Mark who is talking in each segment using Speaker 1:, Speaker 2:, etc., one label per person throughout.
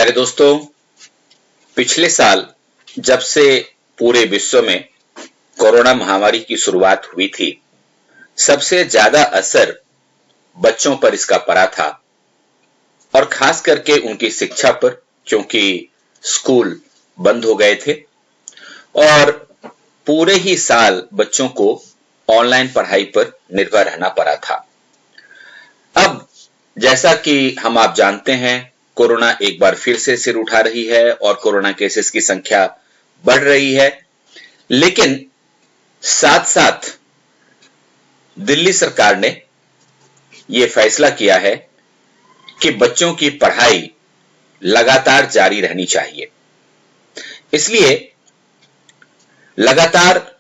Speaker 1: प्यारे दोस्तों, पिछले साल जब से पूरे विश्व में कोरोना महामारी की शुरुआत हुई थी, सबसे ज्यादा असर बच्चों पर इसका पड़ा था और खास करके उनकी शिक्षा पर, क्योंकि स्कूल बंद हो गए थे और पूरे ही साल बच्चों को ऑनलाइन पढ़ाई पर निर्भर रहना पड़ा था। अब जैसा कि आप जानते हैं, कोरोना एक बार फिर से सिर उठा रही है और कोरोना केसेस की संख्या बढ़ रही है, लेकिन साथ साथ दिल्ली सरकार ने यह फैसला किया है कि बच्चों की पढ़ाई लगातार जारी रहनी चाहिए। इसलिए लगातार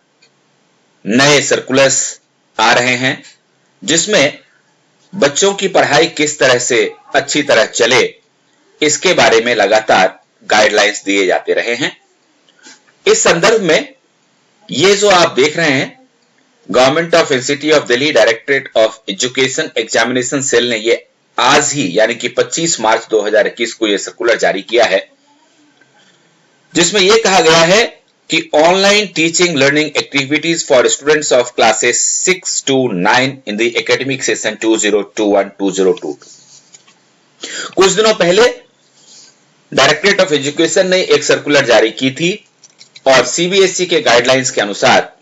Speaker 1: नए सर्कुलर्स आ रहे हैं जिसमें बच्चों की पढ़ाई किस तरह से अच्छी तरह चले, इसके बारे में लगातार गाइडलाइंस दिए जाते रहे हैं। इस संदर्भ में ये जो आप देख रहे हैं, government of NCT of Delhi directorate of education examination cell ने ये आज ही यानी कि 25 मार्च 2021 को ये सर्कुलर जारी किया है, जिसमें यह कहा गया है कि online teaching learning activities for students of classes 6 to 9 in the academic session 2021-2022। कुछ दिनों पहले डायरेक्टरेट ऑफ एजुकेशन ने एक सर्कुलर जारी की थी और सीबीएसई के गाइडलाइंस के अनुसार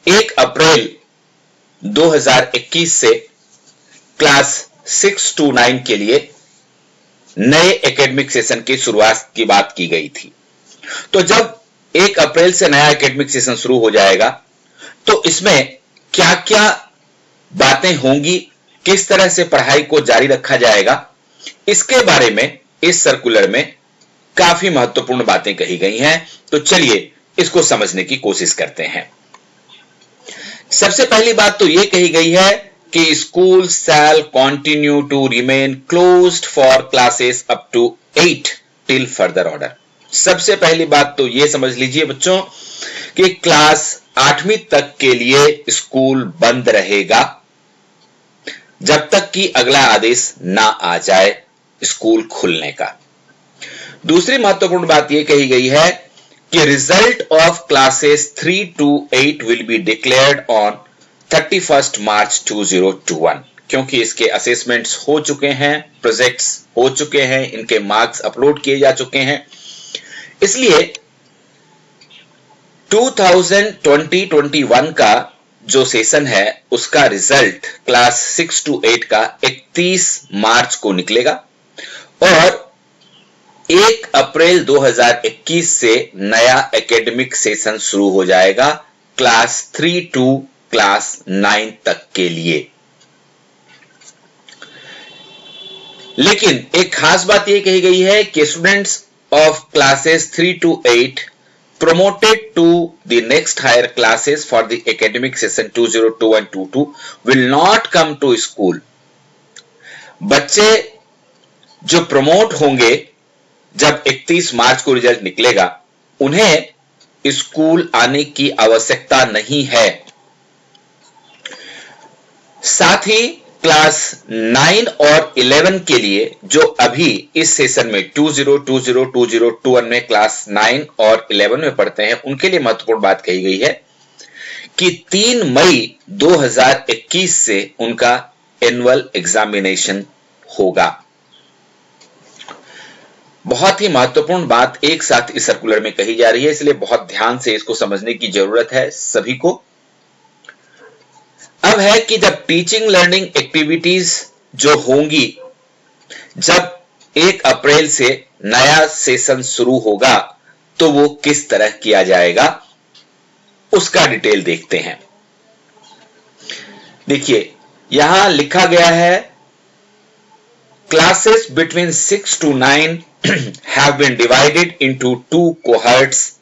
Speaker 1: 1 अप्रैल 2021 से क्लास 6 to 9 के लिए नए एकेडमिक सेशन की शुरुआत की बात की गई थी। तो जब 1 अप्रैल से नया एकेडमिक सेशन शुरू हो जाएगा तो इसमें क्या क्या बातें होंगी, किस तरह से पढ़ाई को जारी रखा जाएगा, इसके बारे में इस सर्कुलर में काफी महत्वपूर्ण बातें कही गई हैं। तो चलिए इसको समझने की कोशिश करते हैं। सबसे पहली बात तो यह कही गई है कि school shall continue to remain closed for classes up to 8 till further order. सबसे पहली बात तो यह समझ लीजिए बच्चों कि क्लास 8वीं तक के लिए स्कूल बंद रहेगा जब तक कि अगला आदेश ना आ जाए स्कूल खुलने का। दूसरी महत्वपूर्ण बात यह कही गई है कि result of classes 3 to 8 will be declared on 31 मार्च 2021, क्योंकि इसके असेसमेंट्स हो चुके हैं, प्रोजेक्ट्स हो चुके हैं, इनके मार्क्स अपलोड किए जा चुके हैं। इसलिए 2020-21 का जो सेशन है उसका रिजल्ट क्लास 6 to 8 का 31 मार्च को निकलेगा और 1 अप्रैल 2021 से नया एकेडमिक सेशन शुरू हो जाएगा क्लास 3 to क्लास 9 तक के लिए। लेकिन एक खास बात यह कही गई है कि students of classes 3 to 8 promoted to the next higher classes for the academic session 2021-22 will not come to school। बच्चे जो प्रमोट होंगे जब 31 मार्च को रिजल्ट निकलेगा, उन्हें स्कूल आने की आवश्यकता नहीं है। साथ ही क्लास 9 और 11 के लिए जो अभी इस सेशन में 2020-2021 में क्लास 9 और 11 में पढ़ते हैं, उनके लिए महत्वपूर्ण बात कही गई है कि 3 मई 2021 से उनका एनुअल एग्जामिनेशन होगा। बहुत ही महत्वपूर्ण बात एक साथ इस सर्कुलर में कही जा रही है, इसलिए बहुत ध्यान से इसको समझने की जरूरत है सभी को। अब है कि जब टीचिंग लर्निंग एक्टिविटीज जो होंगी, जब 1 अप्रैल से नया सेशन शुरू होगा तो वो किस तरह किया जाएगा उसका डिटेल देखते हैं। देखिए यहां लिखा गया है, classes between 6 to 9 have been divided into 2 cohorts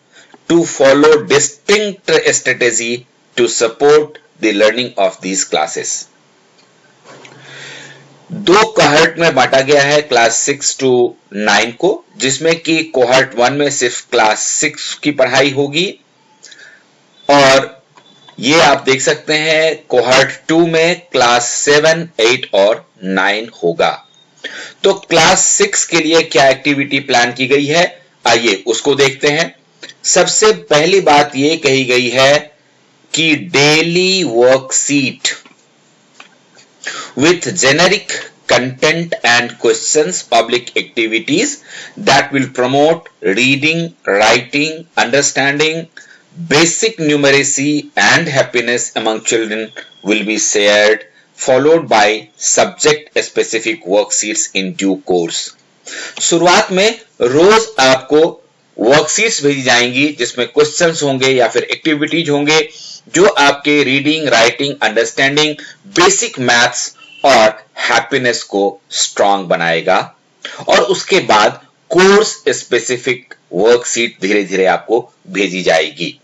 Speaker 1: to follow distinct strategy to support the learning of these classes। 2 cohort में बांटा गया है क्लास 6 to 9 को, जिसमें कि कोहर्ट 1 में सिर्फ क्लास 6 की पढ़ाई होगी और ये आप देख सकते हैं कोहर्ट 2 में क्लास 7, 8 और 9 होगा। तो क्लास 6 के लिए क्या एक्टिविटी प्लान की गई है, आइए उसको देखते हैं। सबसे पहली बात यह कही गई है कि daily worksheet with generic content and questions, public activities that will promote reading, writing, understanding, basic numeracy and happiness among children will be shared, followed by subject specific worksheets in due course. शुरुआत में रोज आपको worksheets भेजी जाएंगी जिसमें questions होंगे या फिर activities होंगे जो आपके reading, writing, understanding, basic maths और हैप्पीनेस को स्ट्रांग बनाएगा। और उसके बाद कोर्स स्पेसिफिक वर्कशीट धीरे धीरे आपको भेजी जाएगी।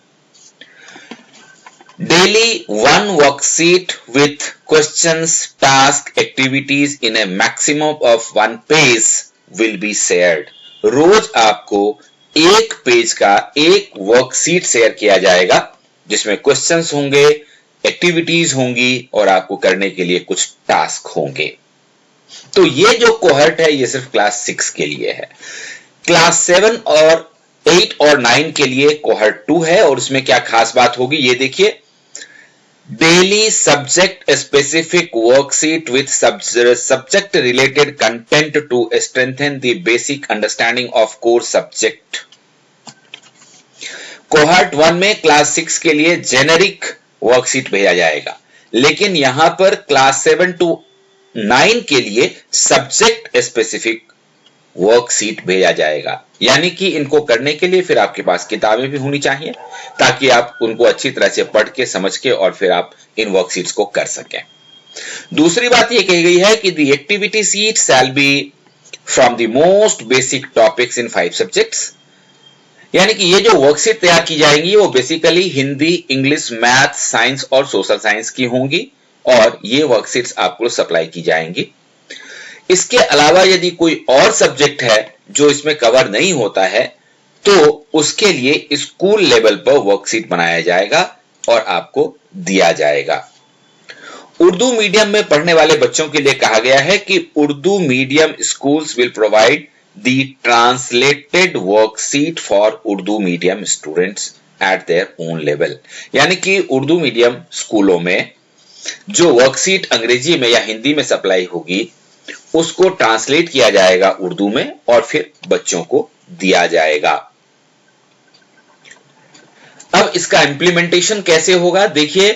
Speaker 1: Daily one worksheet with questions, task, activities in a maximum of 1 page will be shared. रोज आपको एक पेज का एक वर्कशीट शेयर किया जाएगा जिसमें क्वेश्चंस होंगे, एक्टिविटीज होंगी और आपको करने के लिए कुछ टास्क होंगे। तो ये जो कोहर्ट है ये सिर्फ क्लास 6 के लिए है। क्लास 7 और 8 और 9 के लिए कोहर्ट 2 है और उसमें क्या खास बात होगी ये देखिए। Daily subject specific worksheet with subject related content to strengthen the basic understanding of core subject. Cohort 1 में क्लास 6 के लिए जेनेरिक वर्कशीट भेजा जाएगा, लेकिन यहां पर क्लास 7 to 9 के लिए सब्जेक्ट स्पेसिफिक वर्कशीट भेजा जाएगा। यानी कि इनको करने के लिए फिर आपके पास किताबें भी होनी चाहिए ताकि आप उनको अच्छी तरह से पढ़ के, समझ के और फिर आप इन वर्कशीट्स को कर सकें। दूसरी बात यह कही गई है कि the activity sheet shall be from the most basic topics in 5 subjects. यानी कि ये जो वर्कशीट तैयार की जाएंगी वो basically Hindi, English, math, science और सोशल साइंस की होंगी और ये वर्कशीट्स आपको सप्लाई की जाएंगी। इसके अलावा यदि कोई और सब्जेक्ट है जो इसमें कवर नहीं होता है तो उसके लिए स्कूल लेवल पर वर्कशीट बनाया जाएगा और आपको दिया जाएगा। उर्दू मीडियम में पढ़ने वाले बच्चों के लिए कहा गया है कि Urdu medium schools will provide the translated worksheet for Urdu medium students at their own level। यानी कि उर्दू मीडियम स्कूलों में जो वर्कशीट अंग्रेजी में या हिंदी में सप्लाई होगी उसको ट्रांसलेट किया जाएगा उर्दू में और फिर बच्चों को दिया जाएगा। अब इसका इंप्लीमेंटेशन कैसे होगा देखिए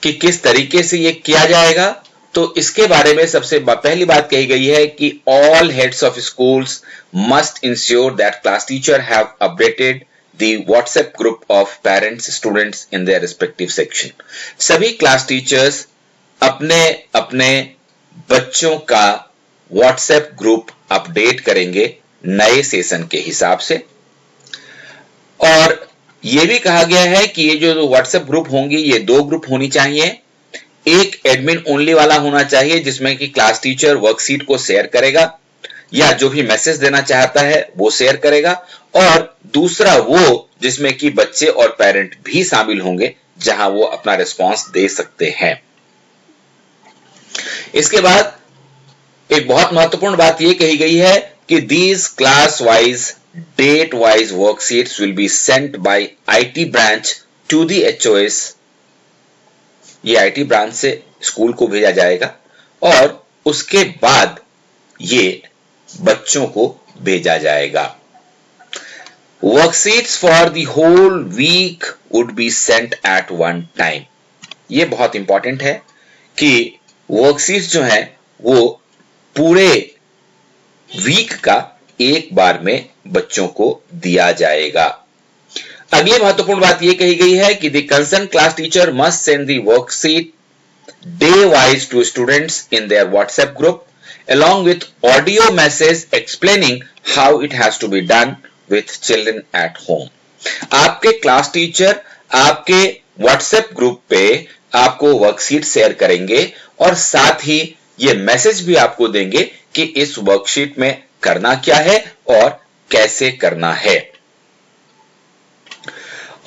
Speaker 1: कि किस तरीके से ये किया जाएगा। तो इसके बारे में सबसे पहली बात कही गई है कि all heads of schools must ensure that class teacher have updated the WhatsApp group of parents students in their respective section. सभी क्लास टीचर्स अपने अपने बच्चों का व्हाट्सएप ग्रुप अपडेट करेंगे नए सेशन के हिसाब से। और यह भी कहा गया है कि ये जो व्हाट्सएप ग्रुप होंगी ये 2 ग्रुप होनी चाहिए। एक एडमिन ओनली वाला होना चाहिए जिसमें कि क्लास टीचर वर्कशीट को शेयर करेगा या जो भी मैसेज देना चाहता है वो शेयर करेगा, और दूसरा वो जिसमें कि बच्चे और पेरेंट भी शामिल होंगे जहां वो अपना रिस्पांस दे सकते हैं। इसके बाद एक बहुत महत्वपूर्ण बात यह कही गई है कि these class wise date wise worksheets will be sent by IT branch to the HOS. ये आईटी ब्रांच से स्कूल को भेजा जाएगा और उसके बाद ये बच्चों को भेजा जाएगा। Worksheets for the whole week would be sent at one time. ये बहुत इंपॉर्टेंट है कि वर्कशीट्स जो है वो पूरे वीक का एक बार में बच्चों को दिया जाएगा। अगली महत्वपूर्ण बात यह कही गई है कि the concern class teacher must send the worksheet day wise to students in their WhatsApp group along with audio message explaining how it has to be done with children at home। आपके class teacher आपके WhatsApp group पे आपको worksheet share करेंगे और साथ ही ये message भी आपको देंगे कि इस वर्कशीट में करना क्या है और कैसे करना है।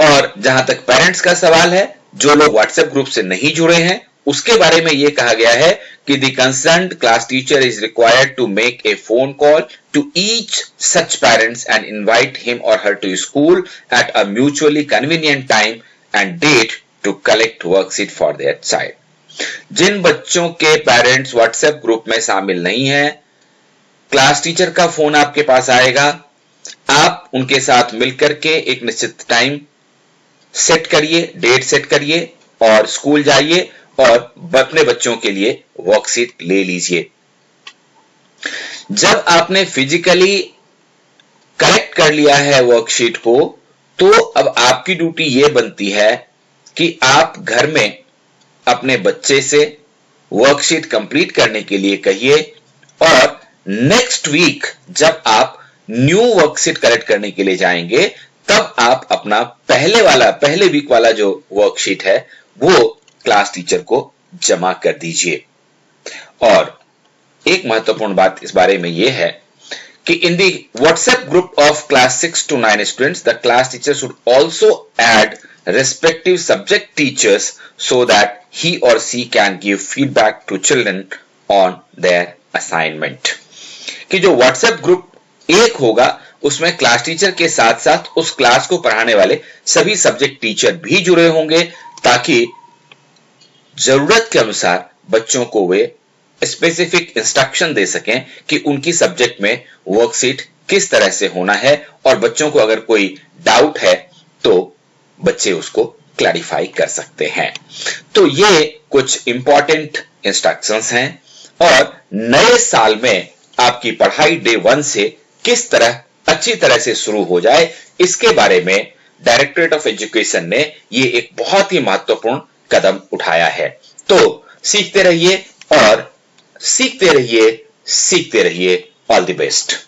Speaker 1: और जहां तक पेरेंट्स का सवाल है, जो लोग व्हाट्सएप ग्रुप से नहीं जुड़े हैं उसके बारे में यह कहा गया है कि the concerned class teacher is required to make a phone call to each such parents and invite him or her to school at a mutually convenient time and date to collect worksheet for their child. जिन बच्चों के parents WhatsApp group में शामिल नहीं हैं, class teacher का phone आपके पास आएगा, आप उनके साथ मिलकर के एक निश्चित टाइम सेट करिए, डेट सेट करिए और स्कूल जाइए और अपने बच्चों के लिए वर्कशीट ले लीजिए। जब आपने फिजिकली कलेक्ट कर लिया है वर्कशीट को, तो अब आपकी ड्यूटी यह बनती है कि आप घर में अपने बच्चे से वर्कशीट कंप्लीट करने के लिए कहिए और नेक्स्ट वीक जब आप न्यू वर्कशीट कलेक्ट करने के लिए जाएंगे, तब आप अपना पहले वीक वाला जो वर्कशीट है वो क्लास टीचर को जमा कर दीजिए। और एक महत्वपूर्ण बात इस बारे में यह है कि in the WhatsApp group of class 6 to 9 students, the class teacher should also add respective subject teachers so that he or she can give feedback to children on their assignment. कि जो व्हाट्सएप ग्रुप एक होगा उसमें class teacher के साथ साथ उस class को पढ़ाने वाले सभी सब्जेक्ट टीचर भी जुड़े होंगे, ताकि जरूरत के अनुसार बच्चों को वे स्पेसिफिक इंस्ट्रक्शन दे सकें कि उनकी सब्जेक्ट में वर्कशीट किस तरह से होना है और बच्चों को अगर कोई डाउट है तो बच्चे उसको क्लैरिफाई कर सकते हैं। तो ये कुछ इंपॉर्टेंट इंस्ट्रक्शंस हैं और नए साल में आपकी पढ़ाई डे 1 से किस तरह अच्छी तरह से शुरू हो जाए, इसके बारे में डायरेक्टरेट ऑफ एजुकेशन ने ये एक बहुत ही महत्वपूर्ण कदम उठाया है। तो सीखते रहिए और सीखते रहिए। All the best.